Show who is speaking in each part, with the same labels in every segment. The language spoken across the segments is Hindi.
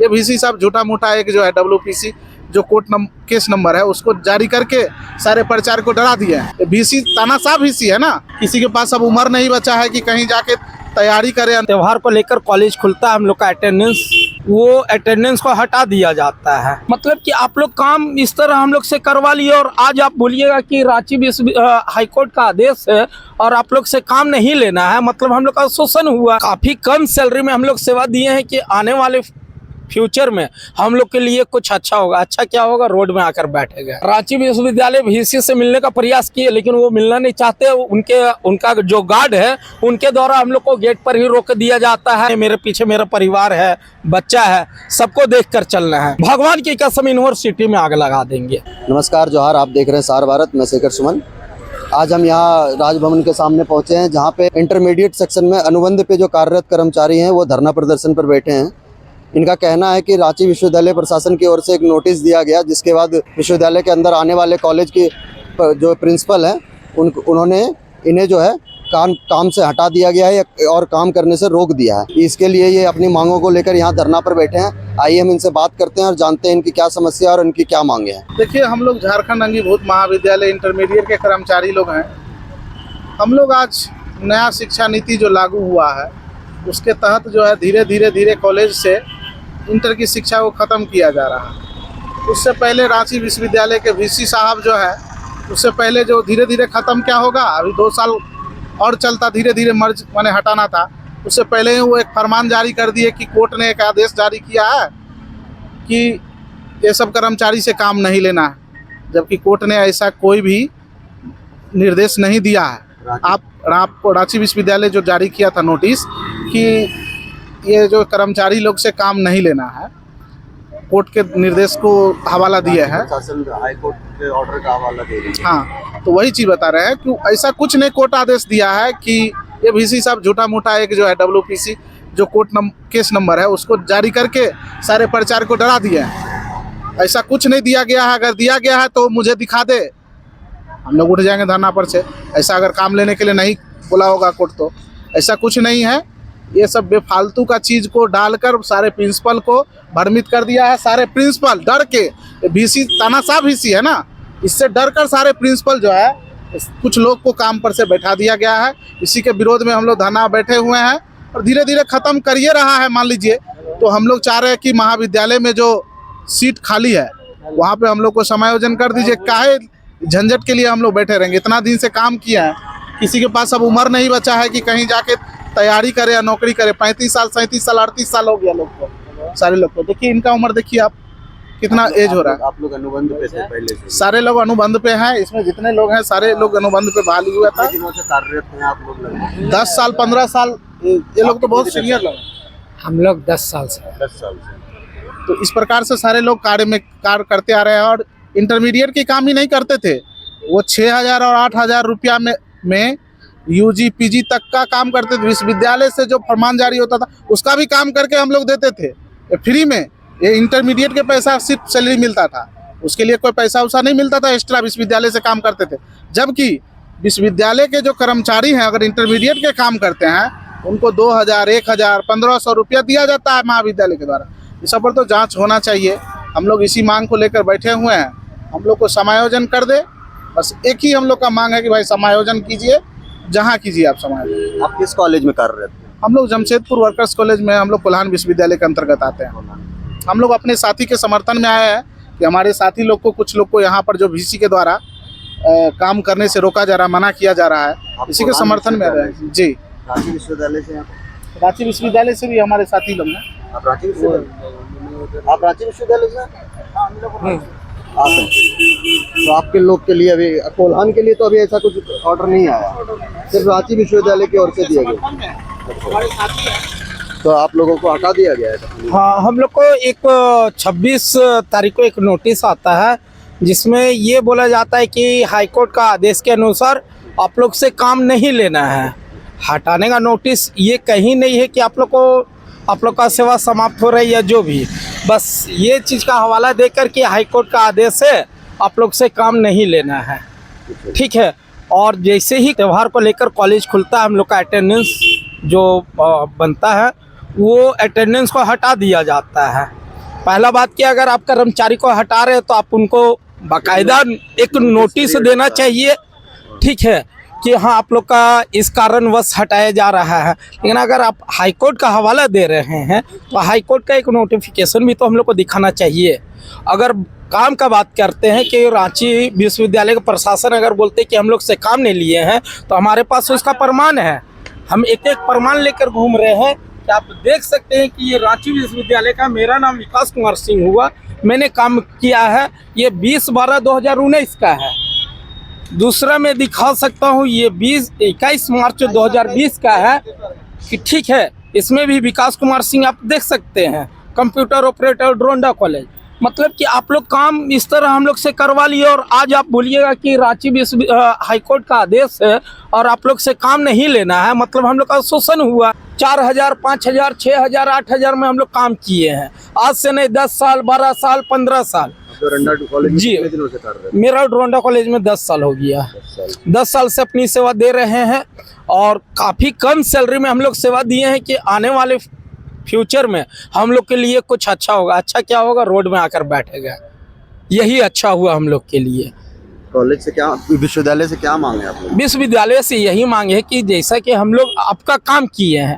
Speaker 1: ये वीसी साहब झूठा मूठा एक जो है WPC जो केस नंबर है उसको जारी करके सारे प्रचार को डरा दिया है। वीसी तानाशाह वीसी है ना, किसी के पास अब उम्र नहीं बचा है कि कहीं जाके तैयारी करें।
Speaker 2: त्योहार को लेकर कॉलेज खुलता है, हम लोग का अटेंडेंस को हटा दिया जाता है। मतलब कि आप लोग काम इस तरह हम लोग से करवा लिए और आज आप बोलिएगा कि रांची हाईकोर्ट का आदेश है और आप लोग से काम नहीं लेना है। मतलब हम लोग का शोषण हुआ। काफी कम सैलरी में हम लोग सेवा दिए हैं कि आने वाले फ्यूचर में हम लोग के लिए कुछ अच्छा होगा। अच्छा क्या होगा? रोड में आकर बैठेगा। रांची विश्वविद्यालय वीसी से मिलने का प्रयास किए लेकिन वो मिलना नहीं चाहते। उनका जो गार्ड है उनके द्वारा हम लोग को गेट पर ही रोक दिया जाता है। मेरे पीछे मेरा परिवार है, बच्चा है, सबको देखकर चलना है। भगवान की कसम यूनिवर्सिटी में आग लगा देंगे।
Speaker 3: नमस्कार, जोहार। आप देख रहे हैं सार भारत, मैं शेखर सुमन। आज हम यहाँ राजभवन के सामने पहुंचे हैं जहाँ पे इंटरमीडिएट सेक्शन में अनुबंध पे जो कार्यरत कर्मचारी हैं वो धरना प्रदर्शन पर बैठे हैं। इनका कहना है कि रांची विश्वविद्यालय प्रशासन की ओर से एक नोटिस दिया गया जिसके बाद विश्वविद्यालय के अंदर आने वाले कॉलेज की जो प्रिंसिपल हैं उन्होंने इन्हें जो है काम से हटा दिया गया है और काम करने से रोक दिया है। इसके लिए ये अपनी मांगों को लेकर यहाँ धरना पर बैठे हैं। आइए हम इनसे बात करते हैं और जानते हैं इनकी क्या समस्या और इनकी क्या मांगे हैं।
Speaker 1: देखिए, हम लोग झारखंड अंगीभूत महाविद्यालय इंटरमीडिएट के कर्मचारी लोग हैं। हम लोग आज नया शिक्षा नीति जो लागू हुआ है उसके तहत जो है धीरे धीरे कॉलेज से इंटर की शिक्षा को ख़त्म किया जा रहा है। उससे पहले रांची विश्वविद्यालय के वीसी साहब जो है उससे पहले जो धीरे धीरे ख़त्म क्या होगा, अभी 2 साल और चलता, धीरे धीरे मर्ज माने हटाना था। उससे पहले ही वो एक फरमान जारी कर दिए कि कोर्ट ने एक आदेश जारी किया है कि ये सब कर्मचारी से काम नहीं लेना है, जबकि कोर्ट ने ऐसा कोई भी निर्देश नहीं दिया है। आपको रांची विश्वविद्यालय जो जारी किया था नोटिस कि ये जो कर्मचारी लोग से काम नहीं लेना है, कोर्ट के निर्देश को हवाला दिया है,
Speaker 3: हाईकोर्ट के ऑर्डर का हवाला दे दिया।
Speaker 1: हाँ, तो वही चीज़ बता रहे हैं कि ऐसा कुछ नहीं कोर्ट आदेश दिया है कि ये वीसी साहब झूठा मूठा एक जो है WPC जो केस नंबर है उसको जारी करके सारे प्रचार को डरा दिया है। ऐसा कुछ नहीं दिया गया है। अगर दिया गया है तो मुझे दिखा दे, हम लोग उठ जाएंगे धरना पर से। ऐसा अगर काम लेने के लिए नहीं बोला होगा कोर्ट तो ऐसा कुछ नहीं है। ये सब बेफालतू का चीज़ को डालकर सारे प्रिंसिपल को भ्रमित कर दिया है। सारे प्रिंसिपल डर के, वीसी तानाशाह वीसी है ना, इससे डर कर सारे प्रिंसिपल जो है कुछ लोग को काम पर से बैठा दिया गया है। इसी के विरोध में हम लोग धरना बैठे हुए हैं और धीरे धीरे ख़त्म करिए रहा है। मान लीजिए तो हम लोग चाह रहे हैं कि महाविद्यालय में जो सीट खाली है वहाँ पे हम लोग को समायोजन कर दीजिए। काहे झंझट के लिए हम लोग बैठे रहेंगे? इतना दिन से काम किया है, किसी के पास अब उम्र नहीं बचा है कि कहीं जाके तैयारी करे या नौकरी करे। 35 साल 37 साल 38 साल हो गया लोग को, सारे लोग को। देखिए इनका उम्र देखिए आप कितना एज हो रहा है।
Speaker 3: आप लोग अनुबंध पे थे पहले से?
Speaker 1: सारे लोग अनुबंध पे हैं। इसमें जितने लोग हैं सारे लोग अनुबंध पे बहाली हुआ था।
Speaker 3: कार्यरत हैं आप लोग?
Speaker 1: 10 साल 15 साल। ये लोग तो बहुत सीनियर लोग हैं।
Speaker 2: हम लोग 10 साल से।
Speaker 3: 10 साल से।
Speaker 1: तो इस प्रकार से सारे लोग कार्य करते आ रहे हैं और इंटरमीडिएट की काम ही नहीं करते थे। वो 6,000 और 8,000 रुपया में UG PG तक का काम करते थे। विश्वविद्यालय से जो फरमान जारी होता था उसका भी काम करके हम लोग देते थे फ्री में। ये इंटरमीडिएट के पैसा सिर्फ सैलरी मिलता था, उसके लिए कोई पैसा उसा नहीं मिलता था एक्स्ट्रा। विश्वविद्यालय से काम करते थे। जबकि विश्वविद्यालय के जो कर्मचारी हैं अगर इंटरमीडिएट के काम करते हैं उनको 2,000 1,000 1,500 रुपया दिया जाता है महाविद्यालय के द्वारा। इस सब पर तो जाँच होना चाहिए। हम लोग इसी मांग को लेकर बैठे हुए हैं। हम लोग को समायोजन कर दे, बस एक ही हम लोग का मांग है कि भाई समायोजन कीजिए, जहाँ कीजिए आप समायोजन।
Speaker 3: आप किस कॉलेज में कार्यरत हैं?
Speaker 1: हम लोग जमशेदपुर वर्कर्स कॉलेज में, हम लोग कोल्हान विश्वविद्यालय के अंतर्गत आते हैं। हम लोग अपने साथी के समर्थन में आए हैं कि हमारे साथी लोग को, कुछ लोग को यहाँ पर जो वीसी के द्वारा काम करने से रोका जा रहा, मना किया जा रहा है, इसी के समर्थन में आ रहे हैं। जी,
Speaker 3: रांची विश्वविद्यालय से?
Speaker 1: रांची विश्वविद्यालय से भी हमारे साथी लोग हैं।
Speaker 3: आप रांची विश्वविद्यालय से? तो आपके लोग के लिए अभी कोल्हान के लिए तो अभी ऐसा कुछ ऑर्डर नहीं आया, सिर्फ रांची विश्वविद्यालय की ओर से दिया गया। तो आप लोगों को हटा दिया गया है?
Speaker 2: हाँ, हम लोग को एक 26 तारीख को एक नोटिस आता है जिसमें ये बोला जाता है कि हाईकोर्ट का आदेश के अनुसार आप लोग से काम नहीं लेना है। हटाने का नोटिस ये कहीं नहीं है कि आप लोग का सेवा समाप्त हो रही है। जो भी बस ये चीज़ का हवाला देकर कि हाईकोर्ट का आदेश है, आप लोग से काम नहीं लेना है, ठीक है। और जैसे ही त्यौहार को लेकर कॉलेज खुलता है हम लोग का अटेंडेंस जो बनता है वो अटेंडेंस को हटा दिया जाता है। पहला बात कि अगर आप कर्मचारी को हटा रहे हैं तो आप उनको बाकायदा एक नोटिस देना चाहिए, ठीक है, कि हाँ आप लोग का इस कारणवश हटाया जा रहा है। लेकिन अगर आप हाईकोर्ट का हवाला दे रहे हैं तो हाईकोर्ट का एक नोटिफिकेशन भी तो हम लोग को दिखाना चाहिए। अगर काम का बात करते हैं कि रांची विश्वविद्यालय का प्रशासन अगर बोलते हैं कि हम लोग से काम नहीं लिए हैं तो हमारे पास उसका प्रमाण है, हम एक एक प्रमाण लेकर घूम रहे हैं। कि आप देख सकते हैं कि ये रांची विश्वविद्यालय का, मेरा नाम विकास कुमार सिंह हुआ, मैंने काम किया है, ये 20/12/2019 का है। दूसरा मैं दिखा सकता हूँ, ये 21 मार्च 2020 का है कि ठीक है, इसमें भी विकास कुमार सिंह आप देख सकते हैं, कंप्यूटर ऑपरेटर ड्रोंडा कॉलेज। मतलब कि आप लोग काम इस तरह हम लोग से करवा लिए और आज आप बोलिएगा कि रांची हाईकोर्ट का आदेश है और आप लोग से काम नहीं लेना है। मतलब हम लोग का शोषण हुआ। 4,000, 5,000, 6,000, 8,000 में हम लोग काम किए हैं, आज से नहीं 10 साल, 12 साल, 15 साल। जी, मेरा ड्रोंडा कॉलेज में 10 साल हो गया। 10 साल से अपनी सेवा दे रहे हैं और काफ़ी कम सैलरी में हम लोग सेवा दिए हैं कि आने वाले फ्यूचर में हम लोग के लिए कुछ अच्छा होगा। अच्छा क्या होगा? रोड में आकर बैठेगा, यही अच्छा हुआ हम लोग के लिए।
Speaker 3: कॉलेज से क्या, विश्वविद्यालय से क्या मांगे आप लोग?
Speaker 2: विश्वविद्यालय से यही मांगे कि जैसा कि हम लोग आपका काम किए हैं,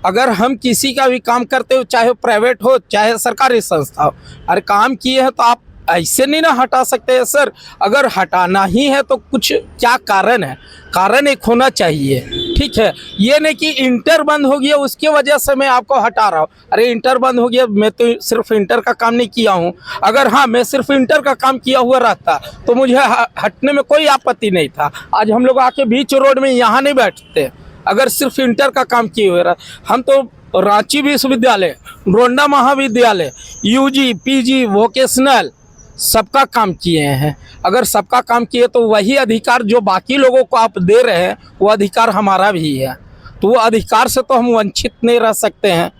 Speaker 2: अगर हम किसी का भी काम करते हो, चाहे प्राइवेट हो चाहे सरकारी संस्था हो, अरे काम किए हैं तो आप ऐसे नहीं ना हटा सकते हैं सर। अगर हटाना ही है तो कुछ क्या कारण है, कारण एक होना चाहिए, ठीक है। ये नहीं कि इंटर बंद हो गया उसकी वजह से मैं आपको हटा रहा हूँ। अरे इंटर बंद हो गया, मैं तो सिर्फ इंटर का काम नहीं किया हूँ। अगर हाँ मैं सिर्फ इंटर का काम किया हुआ रहता तो मुझे हटने में कोई आपत्ति नहीं था। आज हम लोग आके बीच रोड में यहाँ नहीं बैठते अगर सिर्फ इंटर का काम किए हुए रहा। हम तो रांची विश्वविद्यालय, ड्रोंडा महाविद्यालय, यूजी, पीजी, वोकेशनल सबका काम किए हैं। अगर सबका काम किए तो वही अधिकार जो बाकी लोगों को आप दे रहे हैं वो अधिकार हमारा भी है। तो वो अधिकार से तो हम वंचित नहीं रह सकते हैं,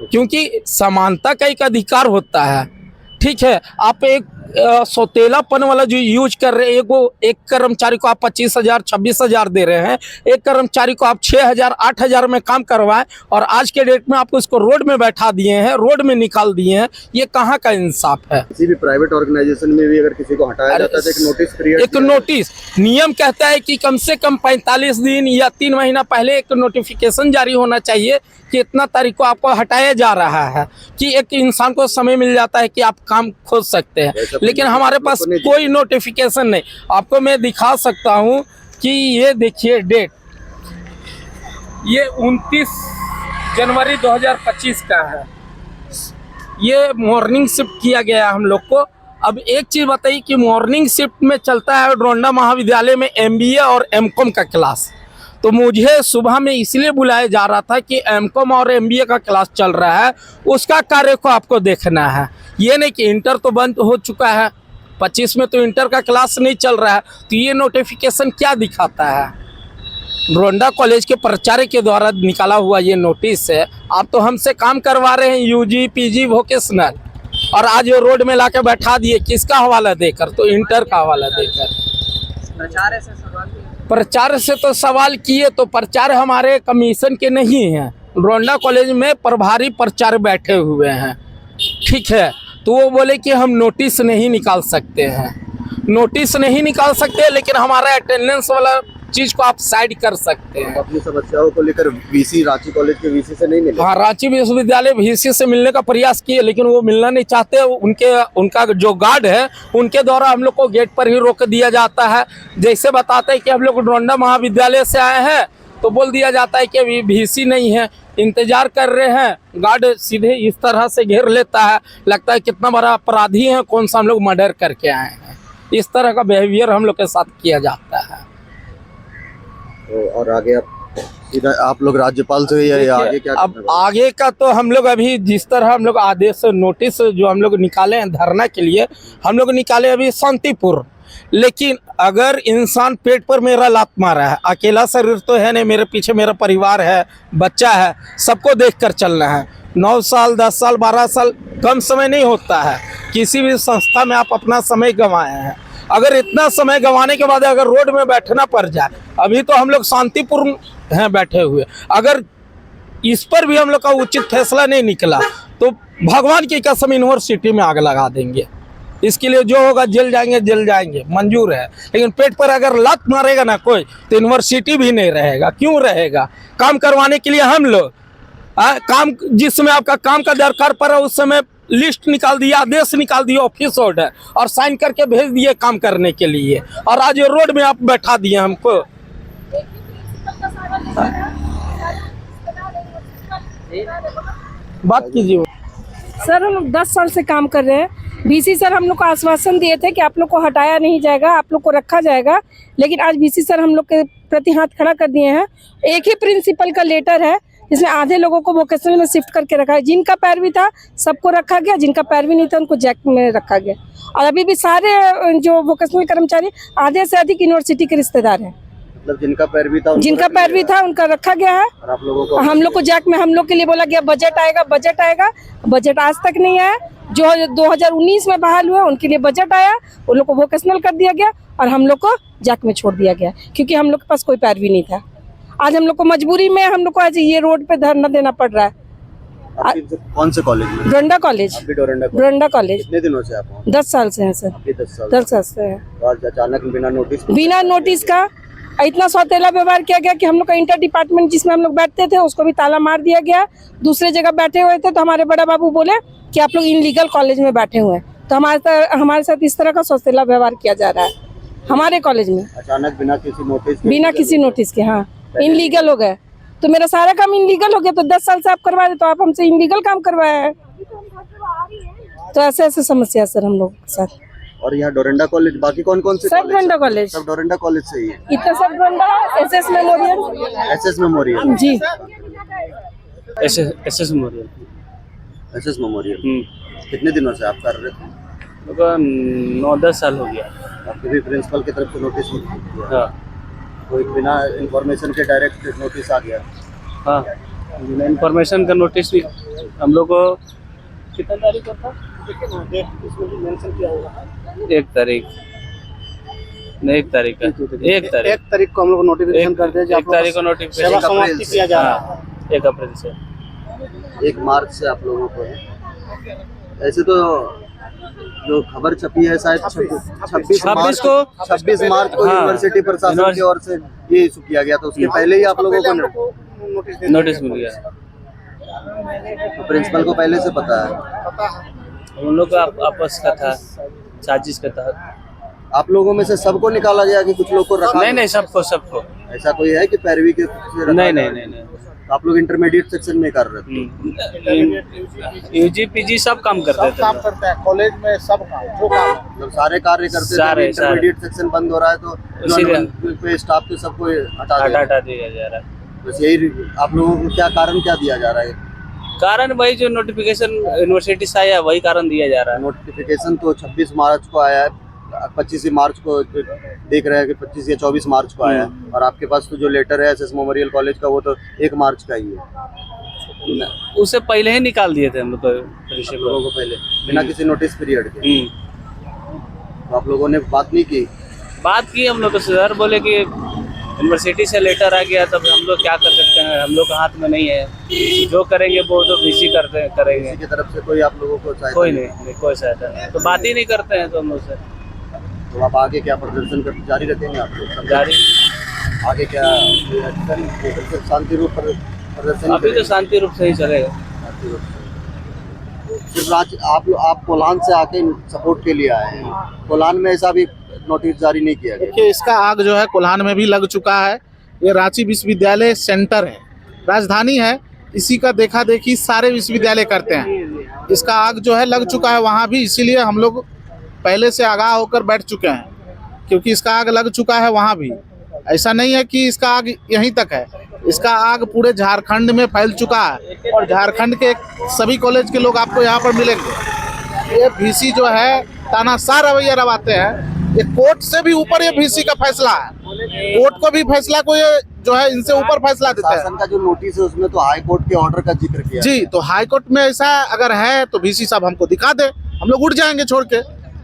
Speaker 2: क्योंकि समानता का एक अधिकार होता है, ठीक है। आप एक सौतेलापन वाला जो यूज कर रहे हैं, एक कर्मचारी को आप 25,000, 26,000 दे रहे हैं, एक कर्मचारी को आप 6,000, 8,000 में काम करवाएं और आज के डेट में आप उसको रोड में बैठा दिए हैं, रोड में निकाल दिए हैं। ये कहाँ का इंसाफ है?
Speaker 3: किसी भी प्राइवेट ऑर्गेनाइजेशन में भी अगर किसी को हटाया जाता है तो एक नोटिस पीरियड,
Speaker 2: एक नोटिस नियम कहता है कि कम से कम 45 दिन या 3 महीना पहले एक नोटिफिकेशन जारी होना चाहिए कि इतना तारीख को आपको हटाया जा रहा है, कि एक इंसान को समय मिल जाता है कि आप काम खोज सकते हैं। लेकिन हमारे पास कोई नोटिफिकेशन नहीं। आपको मैं दिखा सकता हूं कि ये देखिए डेट, ये 29 जनवरी 2025 का है। ये मॉर्निंग शिफ्ट किया गया हम लोग को। अब एक चीज़ बताइए कि मॉर्निंग शिफ्ट में चलता है ड्रोंडा महाविद्यालय में MBA और MCOM का क्लास। तो मुझे सुबह में इसलिए बुलाया जा रहा था कि MCOM और MBA का क्लास चल रहा है, उसका कार्य को आपको देखना है। ये नहीं कि इंटर तो बंद हो चुका है, 25 में तो इंटर का क्लास नहीं चल रहा है। तो ये नोटिफिकेशन क्या दिखाता है? ड्रोंडा कॉलेज के प्राचार्य के द्वारा निकाला हुआ ये नोटिस है। आप तो हमसे काम करवा रहे हैं UG, PG, वोकेशनल, और आज वो रोड में लाके बैठा दिए। किसका हवाला देकर? तो इंटर का हवाला देकर। प्रचार से तो सवाल किए, तो प्रचार हमारे कमीशन के नहीं हैं। ड्रोंडा कॉलेज में प्रभारी प्रचार बैठे हुए हैं, ठीक है। तो वो बोले कि हम नोटिस नहीं निकाल सकते हैं, नोटिस नहीं निकाल सकते, लेकिन हमारा अटेंडेंस वाला चीज को आप साइड कर सकते हैं।
Speaker 3: अपनी समस्याओं को लेकर VC, रांची कॉलेज के VC से नहीं मिले?
Speaker 2: हाँ, रांची विश्वविद्यालय VC से मिलने का प्रयास किए, लेकिन वो मिलना नहीं चाहते। उनका जो गार्ड है उनके द्वारा हम लोग को गेट पर ही रोक दिया जाता है। जैसे बताते हैं कि हम लोग ड्रोंडा महाविद्यालय से आए हैं तो बोल दिया जाता है कि अभी VC नहीं है, इंतजार कर रहे हैं। गार्ड सीधे इस तरह से घेर लेता है, लगता है कितना बड़ा अपराधी है, कौन सा हम लोग मर्डर करके आए हैं। इस तरह का बिहेवियर हम लोग के साथ किया जाता है।
Speaker 3: और आगे आप लोग राज्यपाल से या आगे क्या?
Speaker 2: अब आगे का तो हम लोग अभी जिस तरह हम लोग आदेश नोटिस जो हम लोग निकाले हैं धरना के लिए, हम लोग निकाले अभी शांतिपूर्ण। लेकिन अगर इंसान पेट पर मेरा लात मारा है, अकेला शरीर तो है नहीं, मेरे पीछे मेरा परिवार है, बच्चा है, सबको देखकर चलना है। 9 साल, 10 साल, 12 साल कम समय नहीं होता है। किसी भी संस्था में आप अपना समय गंवाए हैं, अगर इतना समय गंवाने के बाद अगर रोड में बैठना पड़ जाए, अभी तो हम लोग शांतिपूर्ण हैं बैठे हुए, अगर इस पर भी हम लोग का उचित फैसला नहीं निकला तो भगवान की कसम यूनिवर्सिटी में आग लगा देंगे। इसके लिए जो होगा जेल जाएंगे, मंजूर है। लेकिन पेट पर अगर लात मारेगा ना कोई तो यूनिवर्सिटी भी नहीं रहेगा। क्यों रहेगा? काम करवाने के लिए हम लोग काम, जिस समय आपका काम का दरकार पड़ा उस समय लिस्ट निकाल दिया, आदेश निकाल दिया, ऑफिस ऑर्डर, और साइन करके भेज दिए काम करने के लिए, और आज ये रोड में आप बैठा दिए हमको। बात कीजिए
Speaker 4: सर। हम लोग 10 साल से काम कर रहे हैं। बीसी सर हम लोग को आश्वासन दिए थे कि आप लोग को हटाया नहीं जाएगा, आप लोग को रखा जाएगा, लेकिन आज बीसी सर हम लोग के प्रति हाथ खड़ा कर दिए हैं। एक ही प्रिंसिपल का लेटर है जिसमें आधे लोगों को वोकेशनल में शिफ्ट करके रखा है। जिनका पैरवी था सबको रखा गया, जिनका पैरवी नहीं था उनको जैक में रखा गया। और अभी भी सारे जो वोकेशनल कर्मचारी आधे से अधिक यूनिवर्सिटी के रिश्तेदार हैं।
Speaker 3: मतलब जिनका पैरवी था उनका रखा गया है, और आप लोगों को
Speaker 4: हम लोग को जैक में हम लोग के लिए बोला गया बजट आएगा। बजट आज तक नहीं आया। जो 2019 में बहाल हुए उनके लिए बजट आया, उन लोग को वोकेशनल कर दिया गया और हम लोग को जैक में छोड़ दिया गया, क्योंकि हम लोग के पास कोई पैरवी नहीं था। आज हम लोग को मजबूरी में हम लोग को आज ये रोड पे धरना देना पड़ रहा है।
Speaker 3: कौन से कॉलेज में?
Speaker 4: डोरंडा कॉलेज। डोरंडा कॉलेज।
Speaker 3: कितने दिनों से आप
Speaker 4: 10 साल से हैं सर। 10 साल से है।
Speaker 3: और अचानक
Speaker 4: बिना नोटिस का इतना सौतेला व्यवहार किया गया कि हम लोग का इंटर डिपार्टमेंट जिसमें हम लोग बैठते थे उसको भी ताला मार दिया गया। दूसरे जगह बैठे हुए थे तो हमारे बड़ा बाबू बोले कि आप लोग इनलीगल कॉलेज में बैठे हुए हैं। तो हमारे साथ इस तरह का सौतेला व्यवहार किया जा रहा है हमारे कॉलेज में,
Speaker 3: अचानक बिना किसी नोटिस
Speaker 4: के। हाँ, इनलीगल हो गए। तो मेरा सारा काम इनलीगल हो गया। तो 10 साल से आप करवा रहे तो आप हमसे इनलीगल काम करवाया है। तो ऐसे समस्या सर हम लोग के साथ।
Speaker 3: और यहाँ डोरंडा कॉलेज, बाकी कौन कौन से?
Speaker 4: सब डोरंडा कॉलेज।
Speaker 3: सब डोरंडा कॉलेज से ही है।
Speaker 4: इतना सब डोरंडा, एसएस मेमोरियल जी,
Speaker 5: एसएस मेमोरियल।
Speaker 3: कितने दिनों से आप कर रहे थे?
Speaker 5: 9-10 साल हो गया।
Speaker 3: आपके भी प्रिंसिपल की तरफ से नोटिस किया?
Speaker 5: हाँ।
Speaker 3: कोई बिना इंफॉर्मेशन के डायरेक्ट नोटिस आ गया?
Speaker 5: हाँ, बिना इंफॉर्मेशन का नोटिस भी हम लोग को कितना तारीख को था? 1 तारीख नहीं, 1 तारीख
Speaker 3: को हम लोग नोटिफिकेशन करते हैं।
Speaker 5: 1 तारीख को नोटिफिकेशन समाप्ति किया जा रहा है। 1 अप्रैल से
Speaker 3: 1 मार्च से आप लोगों को है। ऐसे तो जो खबर छपी है शायद 26 मार्च को यूनिवर्सिटी प्रशासन की ओर से ये इशू किया गया था। उसके पहले ही आप लोगों को
Speaker 5: नोटिस मिल गया।
Speaker 3: तो प्रिंसिपल को पहले से पता है?
Speaker 5: उन लोग का आपस का था, साजिश का था।
Speaker 3: आप लोगों में से सबको निकाला गया कि कुछ लोग को रखा?
Speaker 5: नहीं, सबको।
Speaker 3: ऐसा कोई है कि पैरवी के?
Speaker 5: नहीं।
Speaker 3: आप लोग इंटरमीडिएट सेक्शन में कर रहे थे?
Speaker 5: यूजी पीजी सब काम करते हैं
Speaker 1: कॉलेज में, सब काम जो काम
Speaker 3: मतलब सारे कार्य करते थे। इंटरमीडिएट सेक्शन बंद हो रहा है तो स्टाफ के सबको हटा
Speaker 5: दिया जा रहा है।
Speaker 3: बस यही आप लोगों को क्या कारण क्या दिया जा रहा है?
Speaker 5: कारण वही जो नोटिफिकेशन यूनिवर्सिटी से आया वही कारण दिया जा रहा है।
Speaker 3: नोटिफिकेशन तो 26 मार्च को आया है, 25 मार्च को देख रहे हैं कि 25 या 24 मार्च को आया है। और आपके पास तो जो लेटर है एसएस मेमोरियल कॉलेज का वो तो 1 मार्च का ही है।
Speaker 5: उससे पहले ही निकाल दिए थे हम लोग
Speaker 3: लोगों को पहले बिना किसी नोटिस पीरियड के। तो आप लोगों ने बात नहीं की?
Speaker 5: बात की हम लोग तो सर बोले कि यूनिवर्सिटी से लेटर आ गया, तब हम लोग क्या कर सकते हैं, हम लोग के हाथ में नहीं है। जो करेंगे वो तो बीसी करेंगे।
Speaker 3: की तरफ से कोई आप लोगों को
Speaker 5: कोई नहीं, कोई सहायता नहीं। तो बात ही नहीं करते हैं तो हम लोग से।
Speaker 3: तो आप आगे क्या प्रदर्शन कर जारी रखेंगे? आप लोग जारी आगे क्या शांति रूप प्रदर्शन?
Speaker 5: अभी तो शांति रूप से ही चलेगा।
Speaker 3: सिर्फ आप कोल्हान से आके सपोर्ट के लिए आए हैं। कोल्हान में ऐसा भी नोटिस जारी नहीं किया गया?
Speaker 1: देखिए, इसका आग जो है कोल्हान में भी लग चुका है। ये रांची विश्वविद्यालय सेंटर है, राजधानी है, इसी का देखा देखी सारे विश्वविद्यालय करते हैं। इसका आग जो है लग चुका है वहाँ भी, इसीलिए हम लोग पहले से आगाह होकर बैठ चुके हैं, क्योंकि इसका आग लग चुका है वहाँ भी। ऐसा नहीं है कि इसका आग यहीं तक है, इसका आग पूरे झारखंड में फैल चुका है। और झारखंड के सभी कॉलेज के लोग आपको यहाँ पर मिलेंगे। ये VC जो है तानाशाह रवैया रवाते हैं। ये कोर्ट से भी ऊपर ये VC का फैसला है। कोर्ट को भी फैसला को ये जो है इनसे ऊपर फैसला देता है।
Speaker 3: शासन का जो नोटिस है उसमें तो हाई कोर्ट के ऑर्डर का जिक्र किया
Speaker 1: जी, तो हाई कोर्ट में ऐसा अगर है तो VC साहब हमको दिखा दे, हम लोग उठ जाएंगे छोड़ के।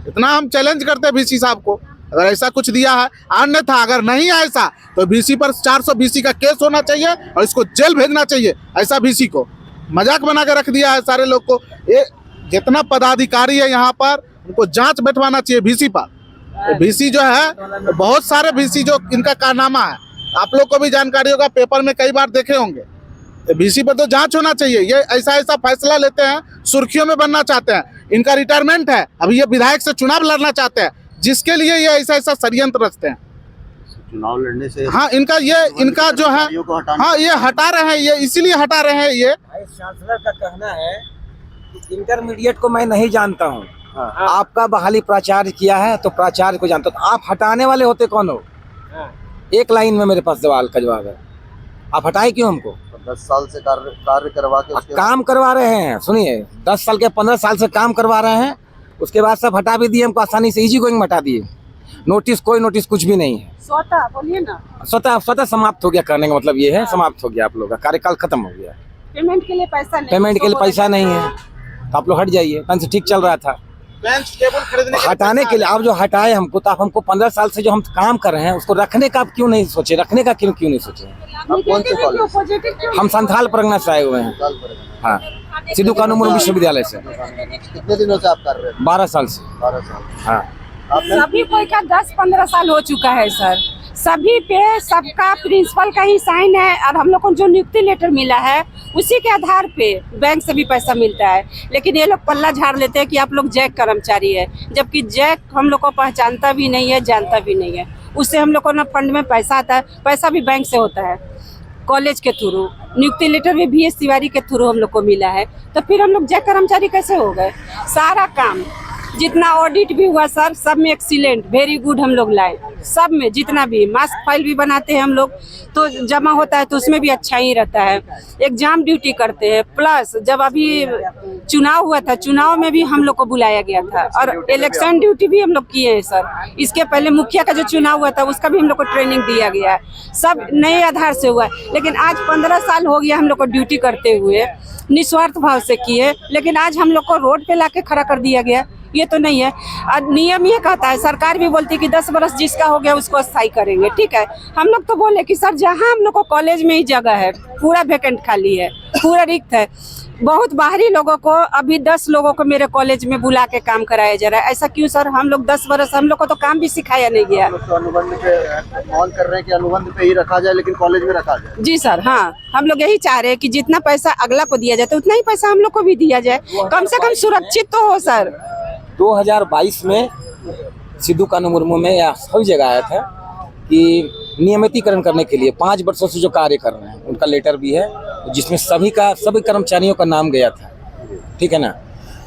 Speaker 1: इतना हम चैलेंज करते हैं VC साहब को, अगर ऐसा कुछ दिया है। अन्यथा अगर नहीं है ऐसा तो VC पर 400 VC का केस होना चाहिए और इसको जेल भेजना चाहिए ऐसा VC को। मजाक बना के रख दिया है सारे लोग को। ये जितना पदाधिकारी है यहाँ पर उनको जांच बैठवाना चाहिए VC पर। VC जो है बहुत सारे VC जो इनका कारनामा है, आप लोग को भी जानकारी होगा, पेपर में कई बार देखे होंगे। VC पर तो जांच होना चाहिए। ये ऐसा ऐसा फैसला लेते हैं, सुर्खियों में बनना चाहते हैं। इनका रिटायरमेंट है, अभी ये विधायक से चुनाव लड़ना चाहते हैं, जिसके लिए ये ऐसा ऐसा षड्यंत्र रचते हैं।
Speaker 3: चुनाव लड़ने से
Speaker 1: हाँ, इनका जो है, हाँ ये हटा रहे हैं, ये इसीलिए हटा रहे हैं। ये
Speaker 2: वाइस चांसलर का कहना है कि इंटरमीडिएट को मैं नहीं जानता हूँ, आपका बहाली प्राचार्य किया है तो प्राचार्य को जानता हूँ, तो आप हटाने वाले होते कौन हो? एक लाइन में मेरे पास सवाल का जवाब है, आप हटाए क्यों हमको?
Speaker 3: 10 साल से कार्य करवा के उसके
Speaker 2: काम करवा रहे हैं, सुनिए 10 साल के 15 साल से काम करवा रहे हैं, उसके बाद सब हटा भी दिए हमको आसानी से, इजी गोइंग हटा दिए। नोटिस, कोई नोटिस कुछ भी नहीं है।
Speaker 4: स्वतः बोलिए ना,
Speaker 2: स्वतः समाप्त हो गया, कहने का मतलब ये है समाप्त हो गया, आप लोग का कार्यकाल खत्म हो गया।
Speaker 4: पेमेंट के लिए पैसा नहीं,
Speaker 2: पेमेंट के लिए पैसा नहीं है तो आप लोग हट जाइए। कहीं से ठीक चल रहा था,
Speaker 1: बेंच टेबल खरीदने
Speaker 2: हटाने के लिए आप जो हटाए हमको, तो आप हमको 15 साल से जो हम काम कर रहे हैं उसको रखने का आप क्यों नहीं सोचे? रखने का क्यों नहीं सोचे?
Speaker 3: आप कौन से कॉलेज?
Speaker 2: हम संथाल परगना से आए हुए हैं। हाँ, सिद्धू कानू मुर्मू विश्वविद्यालय से।
Speaker 3: कितने दिनों से आप कर रहे हैं?
Speaker 2: 12 साल से।
Speaker 3: 12 साल।
Speaker 2: हाँ,
Speaker 4: सभी कोई का 10-15 साल हो चुका है सर। सभी पे सबका प्रिंसिपल का ही साइन है, और हम लोग को जो नियुक्ति लेटर मिला है उसी के आधार पे बैंक से भी पैसा मिलता है। लेकिन ये लोग पल्ला झाड़ लेते हैं कि आप लोग जैक कर्मचारी है, जबकि जैक हम लोग को पहचानता भी नहीं है, जानता भी नहीं है। उससे हम लोग को ना फंड में पैसा आता है, पैसा भी बैंक से होता है, कॉलेज के थ्रू। नियुक्ति लेटर भी VS तिवारी के थ्रू हम लोग को मिला है, तो फिर हम लोग जैक कर्मचारी कैसे हो गए? सारा काम जितना ऑडिट भी हुआ सर, सब में एक्सीलेंट, वेरी गुड हम लोग लाए। सब में जितना भी मास्क फाइल भी बनाते हैं हम लोग, तो जमा होता है तो उसमें भी अच्छा ही रहता है। एग्जाम ड्यूटी करते हैं, प्लस जब अभी चुनाव हुआ था, चुनाव में भी हम लोग को बुलाया गया था, और इलेक्शन ड्यूटी भी हम लोग किए हैं सर। इसके पहले मुखिया का जो चुनाव हुआ था उसका भी हम लोग को ट्रेनिंग दिया गया है। सब नए आधार से हुआ है। लेकिन आज 15 साल हो गया हम लोग को ड्यूटी करते हुए, निस्वार्थ भाव से किए, लेकिन आज हम लोग को रोड पे लाके खड़ा कर दिया गया। ये तो नहीं है। नियम ये कहता है, सरकार भी बोलती है कि 10 बरस जिसका हो गया उसको अस्थायी करेंगे, ठीक है। हम लोग तो बोले कि सर जहाँ हम लोग को कॉलेज में ही जगह है, पूरा वैकेंट खाली है, पूरा रिक्त है। बहुत बाहरी लोगों को, अभी 10 लोगों को मेरे कॉलेज में बुला के काम कराया जा रहा है। ऐसा क्यों सर? हम लोग 10 बरस, हम लोग को तो काम भी सिखाया नहीं गया।
Speaker 3: तो अनुबंध पे कॉल कर रहे हैं कि अनुबंध पे ही रखा जाए, लेकिन कॉलेज में रखा जाए।
Speaker 4: जी सर, हाँ, हम लोग यही चाह रहे हैं कि जितना पैसा अगला को दिया जाए उतना ही पैसा हम लोग को भी दिया जाए, कम से कम सुरक्षित तो हो सर।
Speaker 2: 2022 में सिद्धू कानू मुर्मू में या सभी जगह आया था कि नियमितीकरण करने के लिए 5 वर्षों से जो कार्य कर रहे हैं उनका लेटर भी है, जिसमें सभी कर्मचारियों का नाम गया था, ठीक है ना।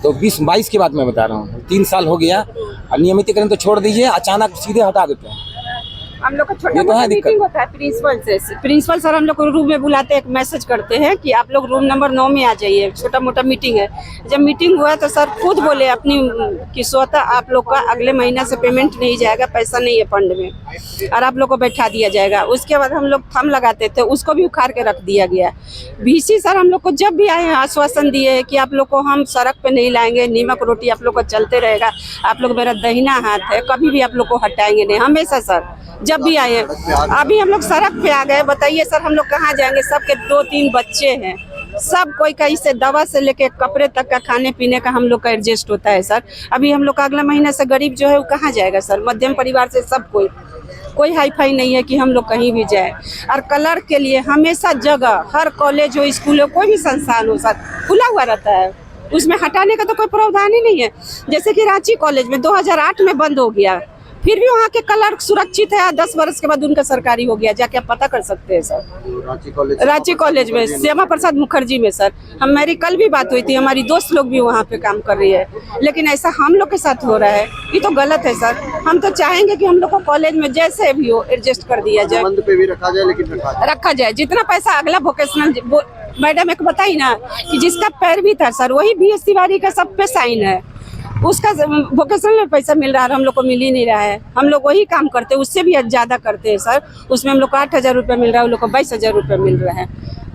Speaker 2: तो 2022 की बात मैं बता रहा हूँ, 3 साल हो गया। और नियमितीकरण तो छोड़ दीजिए, अचानक सीधे हटा देते हैं।
Speaker 4: हम लोग का छोटा मोटा मीटिंग होता है प्रिंसिपल से। प्रिंसिपल सर हम लोग को रूम में बुलाते हैं, एक मैसेज करते हैं कि आप लोग रूम नंबर 9 में आ जाइए, छोटा मोटा मीटिंग है। जब मीटिंग हुआ तो सर खुद बोले अपनी कि स्वतः आप लोग का अगले महीना से पेमेंट नहीं जाएगा, पैसा नहीं है फंड में, और आप लोग को बैठा दिया जाएगा। उसके बाद हम लोग थम लगाते थे, उसको भी उखाड़ के रख दिया गया। VC सर हम लोग को जब भी आए हैं आश्वासन दिए कि आप लोग को हम सड़क पे नहीं लाएंगे, नीमक रोटी आप लोग को चलते रहेगा, आप लोग मेरा दहिना हाथ है, कभी भी आप लोग को हटाएंगे नहीं, हमेशा सर जब भी आए। अभी हम लोग सड़क पे आ गए, बताइए सर हम लोग कहाँ जाएंगे? सबके 2-3 बच्चे हैं, सब कोई का इससे दवा से लेके कपड़े तक का, खाने पीने का हम लोग का एडजस्ट होता है सर। अभी हम लोग का अगला महीना से गरीब जो है वो कहाँ जाएगा सर? मध्यम परिवार से सब कोई हाई फाई नहीं है कि हम लोग कहीं भी जाए। और कलर के लिए हमेशा जगह, हर कॉलेज हो, स्कूल हो, कोई भी संस्थान हो सर, खुला हुआ रहता है, उसमें हटाने का तो कोई प्रावधान ही नहीं है। जैसे कि रांची कॉलेज में 2008 में बंद हो गया, फिर भी वहाँ के क्लर्क सुरक्षित है, 10 वर्ष के बाद उनका सरकारी हो गया, जाके आप पता कर सकते हैं सर। रांची कॉलेज में श्यामा प्रसाद मुखर्जी में सर, मेरी कल भी बात हुई थी, हमारी दोस्त लोग भी वहाँ पे काम कर रही है। लेकिन ऐसा हम लोग के साथ हो रहा है, ये तो गलत है सर। हम तो चाहेंगे कि हम लोग को कॉलेज में जैसे भी हो एडजस्ट कर दिया जाए,
Speaker 3: अनुबंध पे भी रखा जाए, लेकिन
Speaker 4: रखा जाए। जितना पैसा अगला वोकेशनल, मैडम एक बताई ना कि जिसका पैर भी था सर, वही VS तिवारी का सब पे साइन है, उसका वोकेशनल में पैसा मिल रहा है, हम लोग को मिल ही नहीं रहा है। हम लोग वही काम करते हैं, उससे भी ज़्यादा करते हैं सर। उसमें हम लोग को 8,000 रुपये मिल रहा है, उन लोग को 22,000 रुपये मिल रहा है।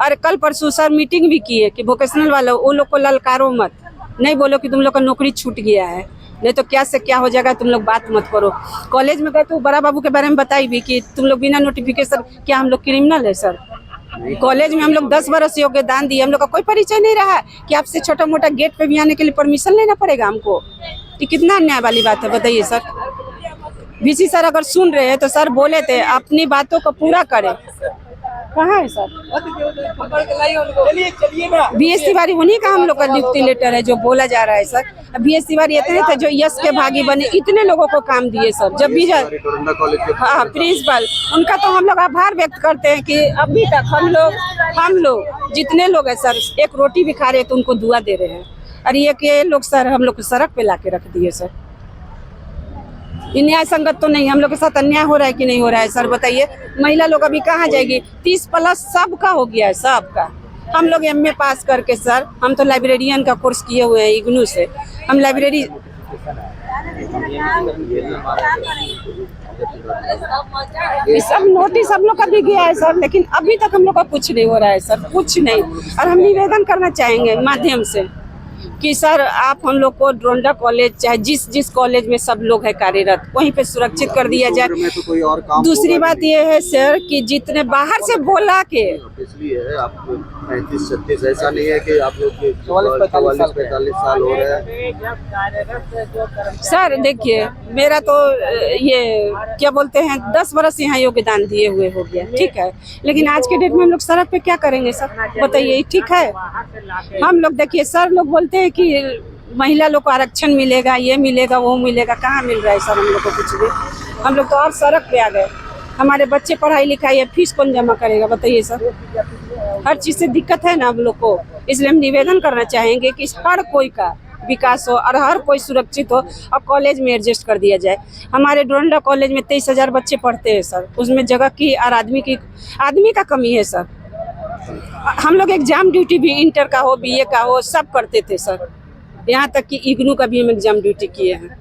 Speaker 4: और कल परसों सर मीटिंग भी की है कि वोकेशनल वालों वो लोग को ललकारो मत, नहीं बोलो कि तुम लोग का नौकरी छूट गया है, नहीं तो क्या से क्या हो जाएगा, तुम लोग बात मत करो। कॉलेज में गए तो बड़ा बाबू के बारे में बताई भी कि तुम लोग बिना नोटिफिकेशन, क्या हम लोग क्रिमिनल है सर?
Speaker 6: कॉलेज में हम लोग 10 बरस योगदान दिए, हम लोग का कोई परिचय नहीं रहा है कि आपसे छोटा मोटा गेट पे भी आने के लिए परमिशन लेना पड़ेगा हमको। ये कितना अन्याय वाली बात है, बताइए सर। वीसी सर अगर सुन रहे हैं तो सर बोले थे अपनी बातों को पूरा करें। कहाँ है सर? BS तिवारी उन्हीं का हम लोग का नियुक्ति लेटर है जो बोला जा रहा है सर। BS तिवारी इतने थे जो यश के भागी बने, इतने लोगों को काम दिए सर। जब भी हाँ प्रिंसिपल, उनका तो हम लोग आभार व्यक्त करते हैं कि अभी तक हम लोग जितने लोग हैं सर, एक रोटी भी खा रहे हैं तो उनको दुआ दे रहे हैं। और ये कि लोग सर हम लोग को सड़क पे ला के रख दिए सर। ये न्याय संगत तो नहीं, हम लोग के साथ अन्याय हो रहा है कि नहीं हो रहा है सर, बताइए। महिला लोग अभी कहाँ जाएगी? 30+ सबका हो गया है, सबका। हम लोग MA पास करके सर, हम तो लाइब्रेरियन का कोर्स किए हुए हैं इग्नू से। हम लाइब्रेरी ये सब नोटिस हम लोग का भी गया है सर, लेकिन अभी तक हम लोग का कुछ नहीं हो रहा है सर, कुछ नहीं। और हम निवेदन करना चाहेंगे माध्यम से कि सर आप हम लोग को ड्रोंडा कॉलेज चाहे जिस कॉलेज में सब लोग है कार्यरत, वहीं पे सुरक्षित कर दिया जाए।
Speaker 3: तो कोई और काम
Speaker 6: दूसरी बात ये है सर कि जितने बाहर से बोला के
Speaker 3: इसलिए है आप 35-36, ऐसा नहीं है कि आप लोग 44-45 साल हो रहे हैं।
Speaker 6: सर देखिए, मेरा तो ये क्या बोलते हैं 10 बरस यहाँ योगदान दिए हुए हो गया, ठीक है। लेकिन आज के डेट में हम लोग सड़क पे क्या करेंगे सर, बताइए, ठीक है। हम लोग देखिए सर लोग बोलते हैं कि महिला लोग को आरक्षण मिलेगा, ये मिलेगा, वो मिलेगा, कहाँ मिल रहा है सर हम लोग को कुछ भी। हम लोग तो और सड़क पे आ गए। हमारे बच्चे पढ़ाई लिखाई है, फीस कौन जमा करेगा, बताइए सर। हर चीज़ से दिक्कत है ना हम लोग को, इसलिए हम निवेदन करना चाहेंगे कि हर कोई का विकास हो और हर कोई सुरक्षित हो और कॉलेज में एडजस्ट कर दिया जाए। हमारे ड्रोंडा कॉलेज में 23,000 बच्चे पढ़ते हैं सर, उसमें जगह की और आदमी का कमी है सर। हम लोग एग्जाम ड्यूटी भी इंटर का हो, BA का हो, सब करते थे सर। यहाँ तक कि इग्नू का भी हम एग्जाम ड्यूटी किए हैं,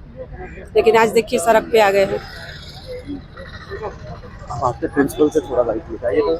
Speaker 6: लेकिन आज देखिए सड़क पे आ गए हैं।
Speaker 3: आपके प्रिंसिपल से थोड़ा बाइक बताइए तो।